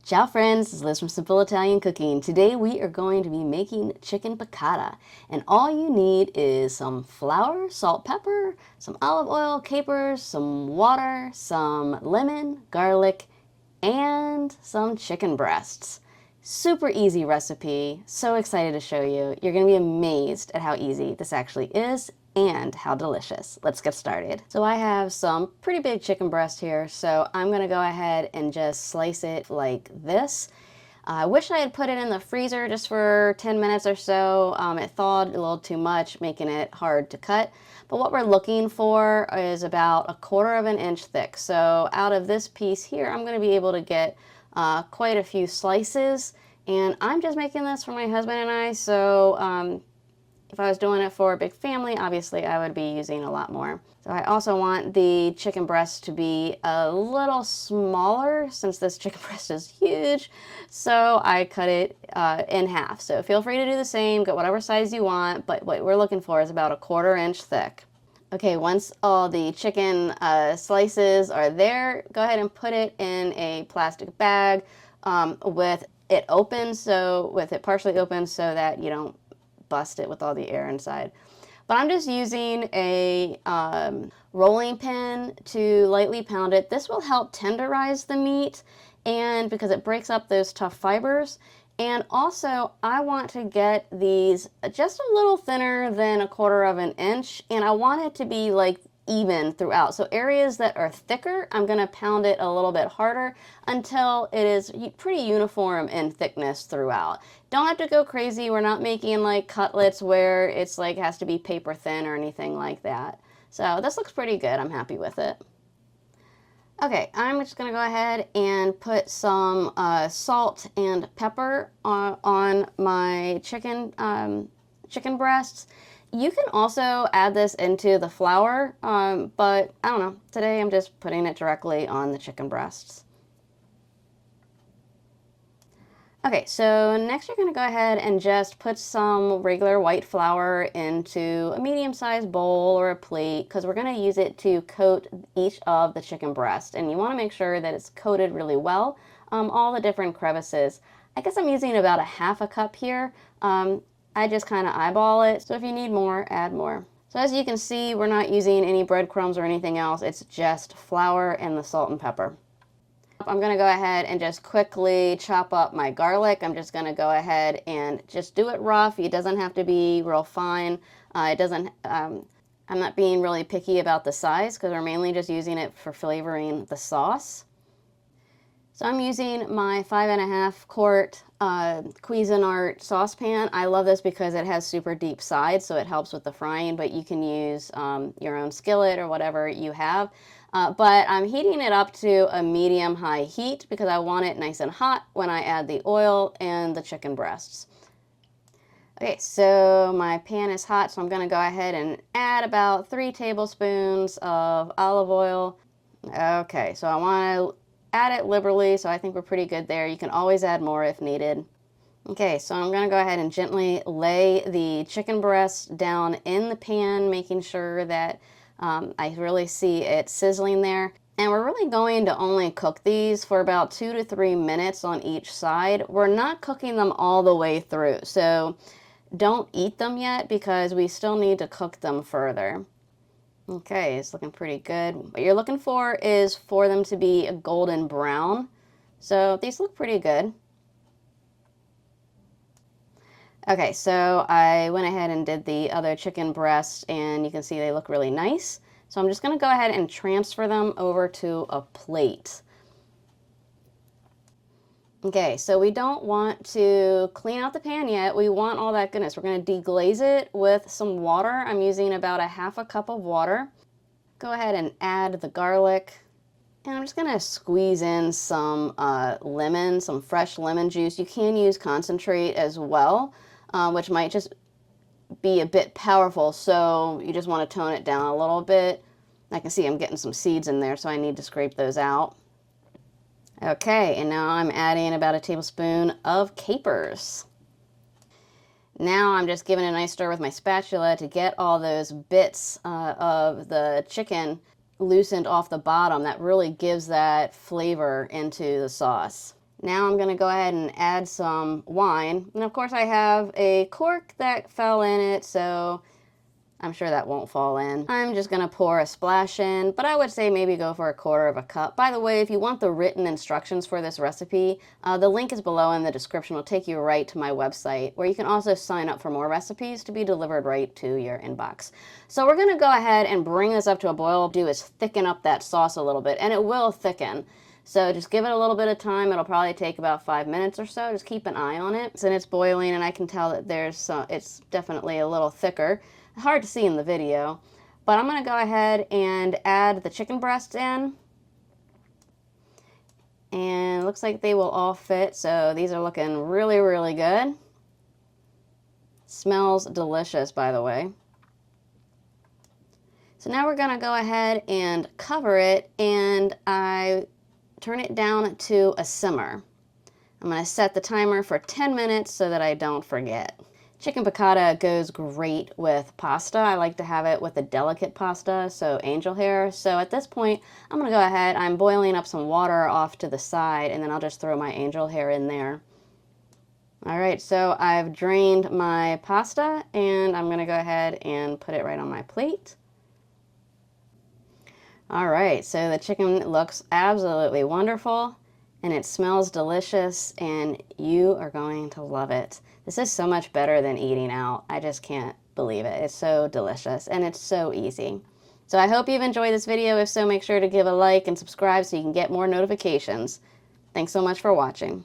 Ciao friends, this is Liz from Simple Italian Cooking. Today we are going to be making chicken piccata, and all you need is some flour, salt, pepper, some olive oil, capers, some water, some lemon, garlic, and some chicken breasts. Super easy recipe, so excited to show you. You're going to be amazed at how easy this actually is and how delicious. Let's get started. So I have some pretty big chicken breast here, so I'm going to go ahead and just slice it like this. I wish I had put it in the freezer just for 10 minutes or so. It thawed a little too much, making it hard to cut. But what we're looking for is about 1/4 of an inch thick. So out of this piece here, I'm going to be able to get quite a few slices. And I'm just making this for my husband and I, so if I was doing it for a big family, obviously I would be using a lot more. So I also want the chicken breast to be a little smaller since this chicken breast is huge. So I cut it in half. So feel free to do the same, get whatever size you want, but what we're looking for is about 1/4 inch thick. Okay, once all the chicken slices are there, go ahead and put it in a plastic bag with it open, so with it partially open so that you don't bust it with all the air inside. But I'm just using a rolling pin to lightly pound it. This will help tenderize the meat, and because it breaks up those tough fibers. And also I want to get these just a little thinner than 1/4 of an inch, and I want it to be like even throughout. So areas that are thicker, I'm going to pound it a little bit harder until it is pretty uniform in thickness throughout. Don't have to go crazy. We're not making like cutlets where it's like has to be paper thin or anything like that. So this looks pretty good. I'm happy with it. Okay, I'm just going to go ahead and put some salt and pepper on my chicken breasts. You can also add this into the flour, but I don't know. Today I'm just putting it directly on the chicken breasts. Okay, so next you're going to go ahead and just put some regular white flour into a medium-sized bowl or a plate because we're going to use it to coat each of the chicken breasts. And you want to make sure that it's coated really well, all the different crevices. I guess I'm using about 1/2 cup here. I just kind of eyeball it, so if you need more, add more. So as you can see, we're not using any breadcrumbs or anything else. It's just flour and the salt and pepper. I'm going to go ahead and just quickly chop up my garlic. I'm just going to go ahead and just do it rough. It doesn't have to be real fine. I'm not being really picky about the size because we're mainly just using it for flavoring the sauce. So I'm using my 5.5 quart Cuisinart saucepan. I love this because it has super deep sides, so it helps with the frying, but you can use your own skillet or whatever you have. But I'm heating it up to a medium-high heat because I want it nice and hot when I add the oil and the chicken breasts. Okay, so my pan is hot, so I'm going to go ahead and add about 3 tablespoons of olive oil. Okay, so I want to add it liberally, so I think we're pretty good there. You can always add more if needed. Okay, so I'm going to go ahead and gently lay the chicken breast down in the pan, making sure that I really see it sizzling there. And we're really going to only cook these for about 2 to 3 minutes on each side. We're not cooking them all the way through, so don't eat them yet because we still need to cook them further. Okay, it's looking pretty good. What you're looking for is for them to be a golden brown. So these look pretty good. Okay, so I went ahead and did the other chicken breasts, and you can see they look really nice. So I'm just going to go ahead and transfer them over to a plate. Okay, so we don't want to clean out the pan yet. We want all that goodness. We're going to deglaze it with some water. I'm using about 1/2 cup of water. Go ahead and add the garlic. And I'm just going to squeeze in some lemon, some fresh lemon juice. You can use concentrate as well, which might just be a bit powerful, so you just want to tone it down a little bit. I can see I'm getting some seeds in there, so I need to scrape those out. Okay, and now I'm adding about 1 tablespoon of capers. Now I'm just giving it a nice stir with my spatula to get all those bits of the chicken loosened off the bottom. That really gives that flavor into the sauce. Now I'm going to go ahead and add some wine. And of course I have a cork that fell in it, so I'm sure that won't fall in. I'm just gonna pour a splash in, but I would say maybe go for 1/4 of a cup. By the way, if you want the written instructions for this recipe, the link is below in the description. It'll take you right to my website, where you can also sign up for more recipes to be delivered right to your inbox. So we're gonna go ahead and bring this up to a boil. What we'll do is thicken up that sauce a little bit, and it will thicken. So just give it a little bit of time. It'll probably take about 5 minutes or so. Just keep an eye on it. And it's boiling, and I can tell that it's definitely a little thicker. Hard to see in the video, but I'm going to go ahead and add the chicken breasts in, and it looks like they will all fit, so these are looking really, really good. Smells delicious, by the way. So now we're going to go ahead and cover it, and I turn it down to a simmer. I'm going to set the timer for 10 minutes so that I don't forget. Chicken piccata goes great with pasta. I like to have it with a delicate pasta, so angel hair. So at this point, I'm going to go ahead. I'm boiling up some water off to the side, and then I'll just throw my angel hair in there. All right, so I've drained my pasta, and I'm going to go ahead and put it right on my plate. All right, so the chicken looks absolutely wonderful, and it smells delicious, and you are going to love it. This is so much better than eating out. I just can't believe it. It's so delicious, and it's so easy. So I hope you've enjoyed this video. If so, make sure to give a like and subscribe so you can get more notifications. Thanks so much for watching.